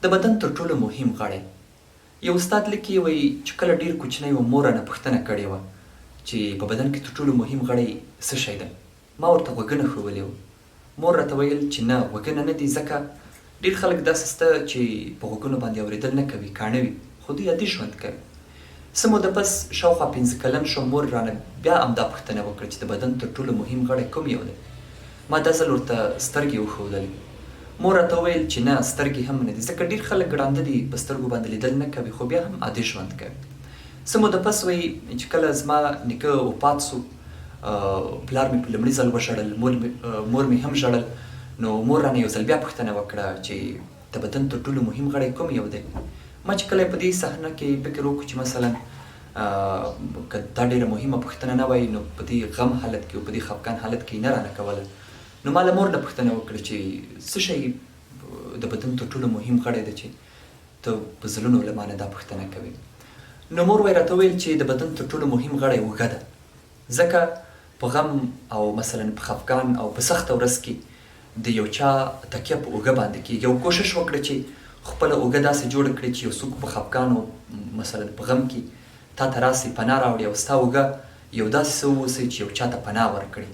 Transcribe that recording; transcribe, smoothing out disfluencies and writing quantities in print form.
د بدن تر ټولو مهم غړی. یو استاد لیکي وایي چې کله ډېر کوچنی و مور رانه پوښتنه کړې وه چې په بدن کې تر ټولو مهم غړی څه شی ده. ما ورته غوږونه ښوولي وو. مور راته ویل چې نه غوږونه نه دي، ځکه ډېر خلک داسې شته چې په غوږونو باندې اورېدل نه کوي، کاڼه وي، خو دوی عادي ژوند کوي. څه موده پس شاوخوا 15 کلن شوم، مور رانه بیا همدا پوښتنه وکړه چې د بدن تر ټولو مهم غړی کوم یو دی. ما دا ځل ورته سترګې وښودلې. مور راته وویل چې نه سترګې هم نه دي، ځکه ډېر خلک ګړانده دي، په سترګو باندې لیدل نه کوي، خو بیا هم عادي ژوند کوي. څه موده پس وایي چې کله زما نیکه وفات سو، پلار مې په لومړي ځل وژړل، مور مې هم ژړل. نو مور رانه یو ځل بیا پوښتنه وکړه چې د بدن تر ټولو مهم غړی کوم یو دی. ما چې کله په دې صحنه کې فکر وکړو چې مثلا که دا ډېره مهمه پوښتنه نه وای، نو په دې غم حالت کې او په دې خفګان حالت کې یې نه رانه کوله. نو ما له مور نه پوښتنه وکړه چې څه شی د بدن تر ټولو مهم غړی دی چې ته په زړونو له ما نه دا پوښتنه کوې. نو مور وایي راته ویل چې د بدن تر ټولو مهم غړی اوږه ده، ځکه په غم او مثلا په خفګان او په سخته ورځ کې د یو چا تکیه په اوږه باندې کېږي، او کوشش وکړه چې خپله اوږه داسې جوړه کړې چې یو څوک په خفګان او مثلا په غم کې تا ته راسي، پناه راوړي، او ستا اوږه یو داسې څه واوسئ چې یو چا ته پناه ورکړي.